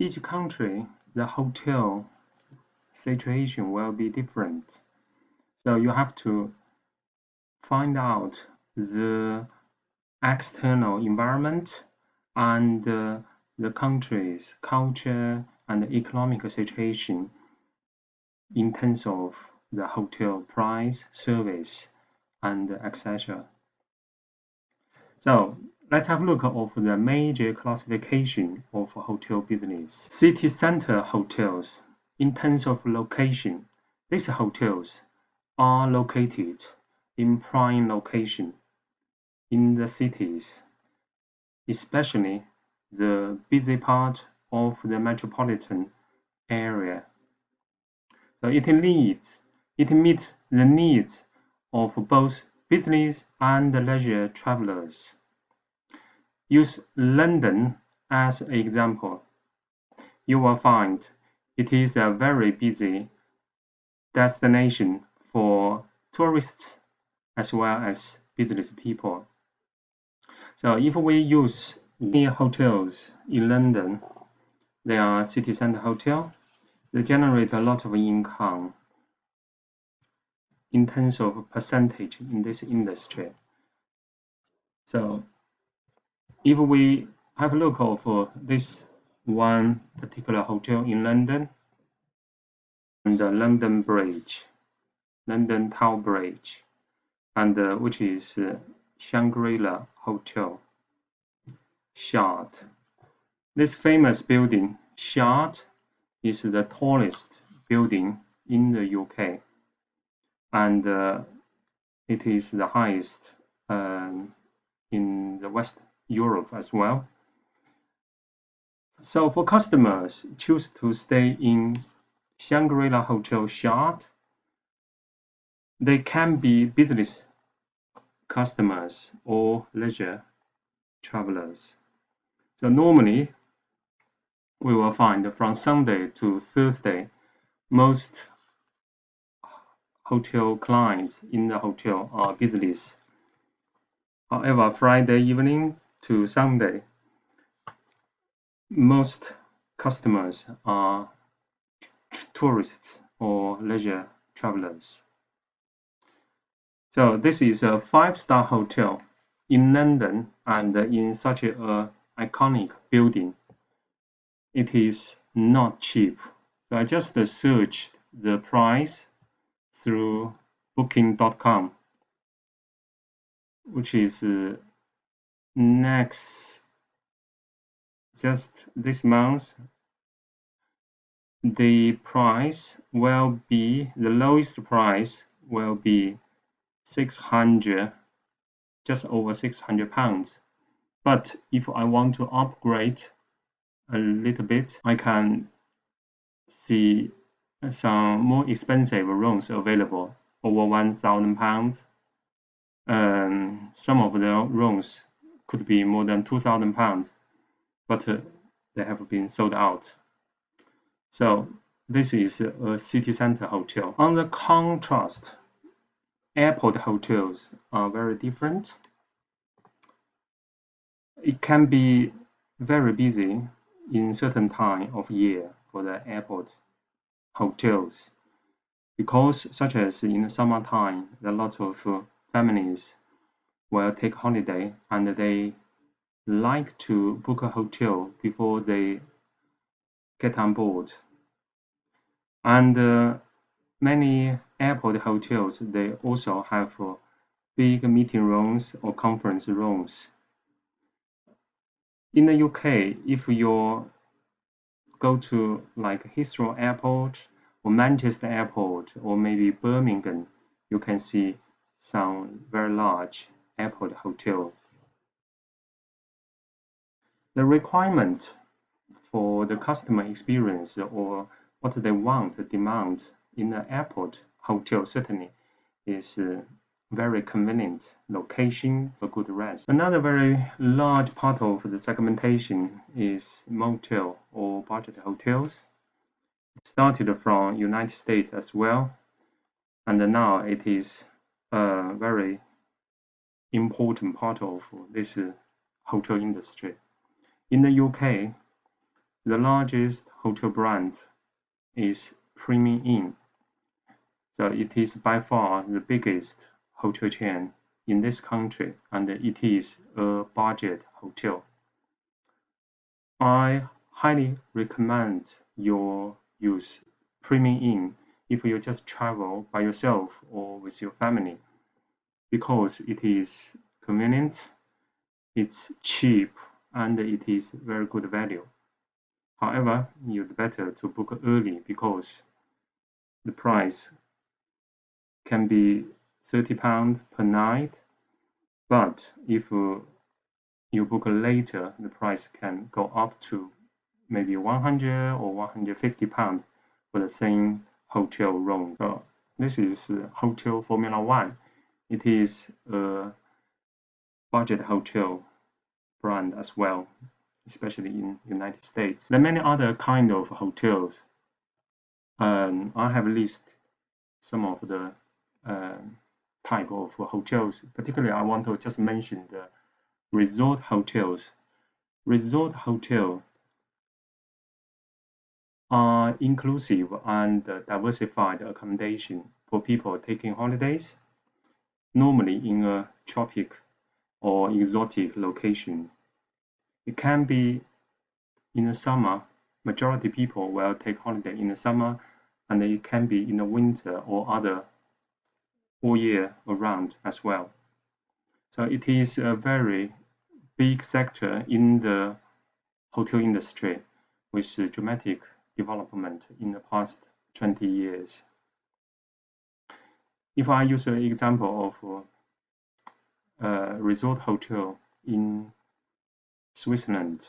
each country, the hotel situation will be different. So you have to find out the external environment and the country's culture and economic situation in terms of the hotel price, service, and etc. So let's have a look at the major classification of hotel business. City center hotels. In terms of location, these hotels are located in prime location in the cities, especially the busy part of the metropolitan area. So it meets the needs of both business and leisure travelers. Use London as an example. You will find it is a very busy destination for tourists as well as business people. So if we use the hotels in London, they are city center hotel. They generate a lot of income in terms of percentage in this industry. So if we have a look over this one particular hotel in London, and the London Bridge, London Tower Bridge, and which is Shangri-La Hotel, Shard. This famous building, Shard, is the tallest building in the UK, and it is the highest in the West Europe as well. So for customers choose to stay in Shangri-La Hotel Shard, they can be business customers or leisure travelers. So normally we will find from Sunday to Thursday, most hotel clients in the hotel are business. However, Friday evening to Sunday, most customers are tourists or leisure travelers. So this is a 5-star hotel in London and in such an iconic building. It is not cheap. So I just searched the price through booking.com, which is next just this month. The price will be, the lowest price will be 600, just over £600. But if I want to upgrade a little bit, I can see some more expensive rooms available, over £1,000. Some of the rooms could be more than £2,000, but they have been sold out. So this is a city center hotel. On the contrast, airport hotels are very different. It can be very busy in certain time of year for the airport hotels, because such as in the summertime, a lot of families will take holiday and they like to book a hotel before they get on board. And many airport hotels, they also have big meeting rooms or conference rooms. In the UK, if you go to like Heathrow Airport or Manchester Airport or maybe Birmingham, you can see some very large airport hotels. The requirement for the customer experience or what they want, demand in the airport hotel certainly is very convenient location for good rest. Another very large part of the segmentation is motel or budget hotels. It started from United States as well, and now it is a very important part of this hotel industry. In the UK, The largest hotel brand is Premier Inn. So it is by far the biggest hotel chain in this country, and it is a budget hotel. I highly recommend you use Premier Inn if you just travel by yourself or with your family, because it is convenient, it's cheap, and it is very good value. However, you'd better to book early because the price can be £30 per night, but if you book later, the price can go up to maybe 100 or 150 pounds for the same hotel room. So this is Hotel Formula One. It is a budget hotel brand as well, especially in United States. There are many other kind of hotels. I have listed some of the type of hotels. Particularly, I want to just mention the resort hotels. Resort hotels are inclusive and diversified accommodation for people taking holidays, normally in a tropic or exotic location. It can be in the summer. Majority people will take holiday in the summer, and it can be in the winter or other all year around as well. So it is a very big sector in the hotel industry with dramatic development in the past 20 years. If I use an example of a resort hotel in Switzerland,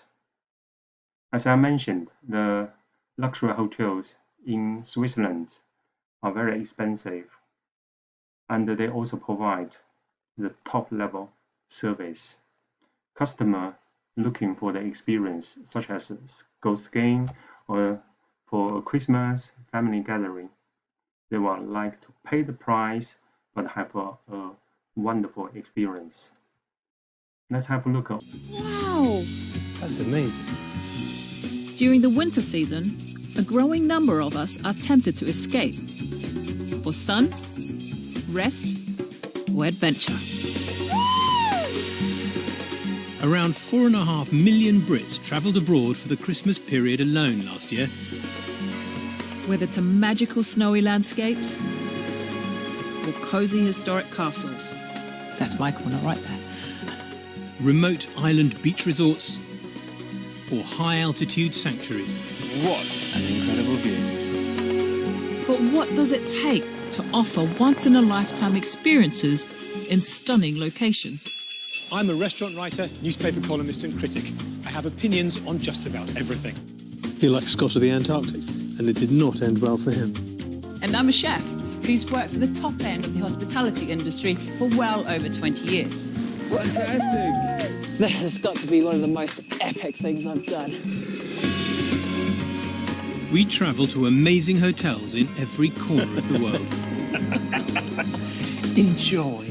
as I mentioned, the luxury hotels in Switzerland are very expensive, and they also provide the top level service. Customers looking for the experience, such as go skiing or for a Christmas family gathering, they would like to pay the price but have a wonderful experience. Let's have a look. Wow! That's amazing. During the winter season, a growing number of us are tempted to escape for sun, rest, or adventure. Around 4.5 million Brits travelled abroad for the Christmas period alone last year. Whether to magical snowy landscapes or cosy historic castles. That's my corner right there. Remote island beach resorts or high-altitude sanctuaries. What an incredible view. But what does it take to offer once-in-a-lifetime experiences in stunning locations? I'm a restaurant writer, newspaper columnist and critic. I have opinions on just about everything. He likes Scott of the Antarctic, and it did not end well for him. And I'm a chef who's worked at the top end of the hospitality industry for well over 20 years. Fantastic! This has got to be one of the most epic things I've done. We travel to amazing hotels in every corner of the world. Enjoy.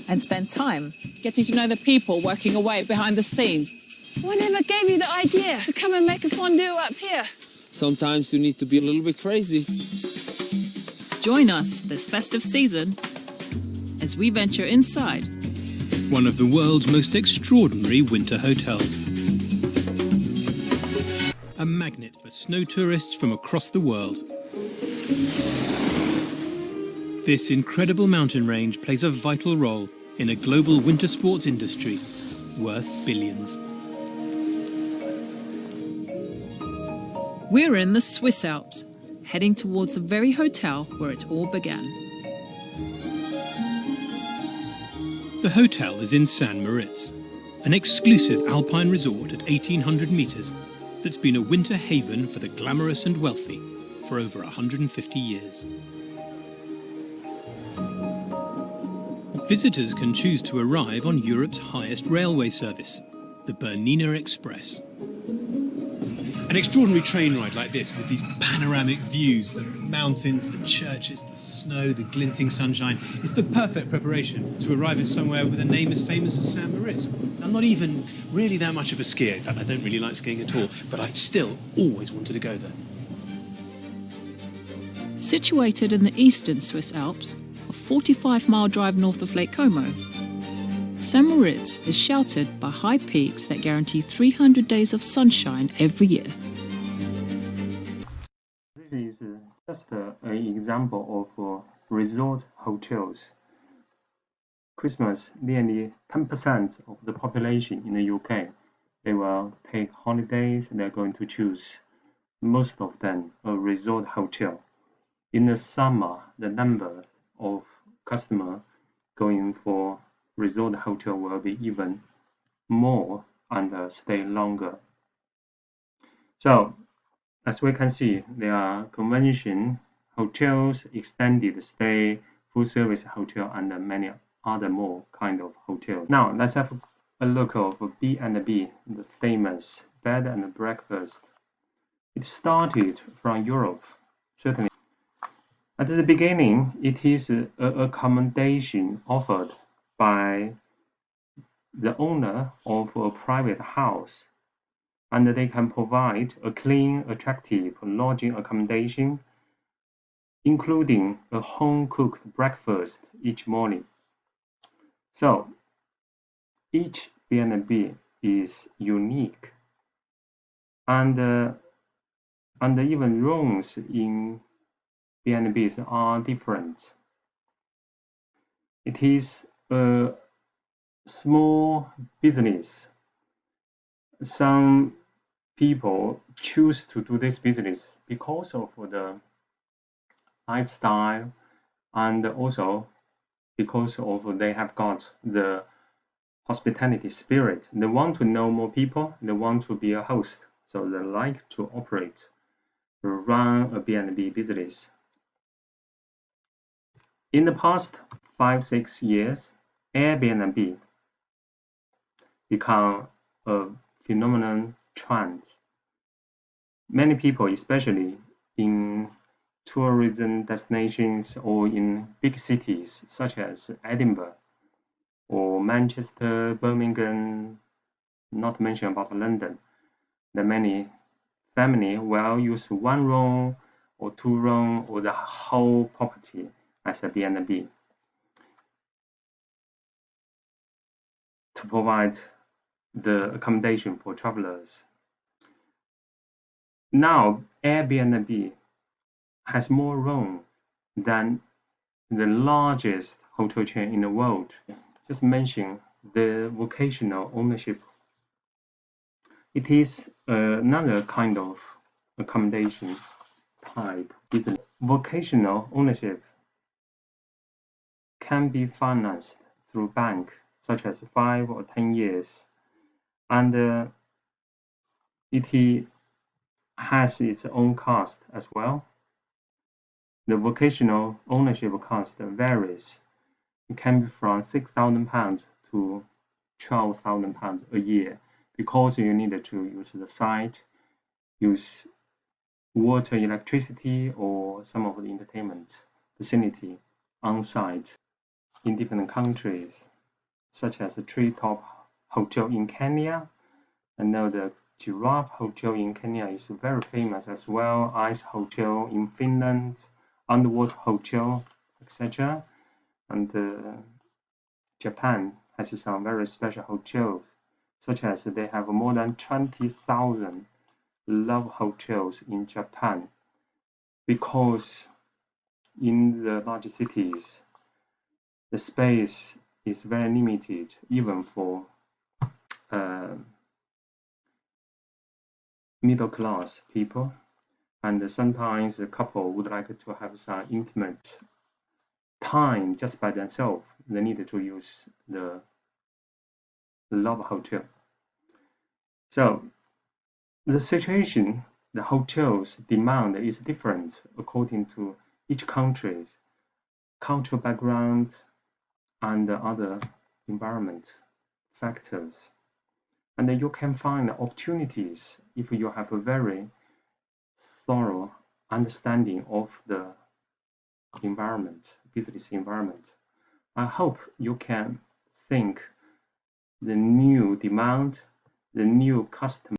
And spend time getting to know the people working away behind the scenes. Whatever gave you the idea to come and make a fondue up here? Sometimes you need to be a little bit crazy. Join us this festive season as we venture inside One of the world's most extraordinary winter hotels. A magnet for snow tourists from across the world. This incredible mountain range plays a vital role in a global winter sports industry worth billions. We're in the Swiss Alps, heading towards the very hotel where it all began. The hotel is in St. Moritz, an exclusive alpine resort at 1,800 metres that's been a winter haven for the glamorous and wealthy for over 150 years. Visitors can choose to arrive on Europe's highest railway service, the Bernina Express. An extraordinary train ride like this with these panoramic views, the mountains, the churches, the snow, the glinting sunshine, it's the perfect preparation to arrive at somewhere with a name as famous as St Moritz. I'm not even really that much of a skier. In fact, I don't really like skiing at all, but I've still always wanted to go there. Situated in the eastern Swiss Alps, a 45-mile drive north of Lake Como, St Moritz is sheltered by high peaks that guarantee 300 days of sunshine every year. This is just an example of resort hotels. Christmas, nearly 10% of the population in the UK, they will take holidays and they're going to choose, most of them, a resort hotel. In the summer, the number of customers going for resort hotel will be even more and stay longer. So, as we can see, there are convention hotels, extended stay, full service hotel, and many other more kind of hotels. Now, let's have a look of B&B, the famous bed and breakfast. It started from Europe, certainly. At the beginning, it is an accommodation offered by the owner of a private house, and they can provide a clean, attractive lodging accommodation, including a home-cooked breakfast each morning. So, each B&B is unique, and even rooms in B&Bs are different. It is a small business. Some people choose to do this business because of the lifestyle, and also because of they have got the hospitality spirit. They want to know more people, they want to be a host, so they like to operate, to run a B&B business. In the past 5-6 years, Airbnb become a phenomenon trend. Many people, especially in tourism destinations or in big cities such as Edinburgh or Manchester, Birmingham, not to mention about London, the many family will use one room or two room or the whole property as a B&B to provide the accommodation for travelers. Now, Airbnb has more room than the largest hotel chain in the world. Just mention the vocational ownership. It is another kind of accommodation type business. Vocational ownership can be financed through bank, such as 5 or 10 years, and it has its own cost as well. The vocational ownership cost varies. It can be from £6,000 to £12,000 a year, because you need to use the site, use water, electricity, or some of the entertainment facility on site in different countries, such as the Treetop Hotel in Kenya. I know the Giraffe Hotel in Kenya is very famous as well, Ice Hotel in Finland, Underwater Hotel, etc. And Japan has some very special hotels, such as they have more than 20,000 love hotels in Japan, because in the large cities, the space is very limited, even for middle class people, and sometimes the couple would like to have some intimate time just by themselves. They need to use the love hotel. So the situation, the hotel's demand is different according to each country's cultural background and other environment factors. And then you can find opportunities if you have a very thorough understanding of the environment, business environment. I hope you can think the new demand, the new customer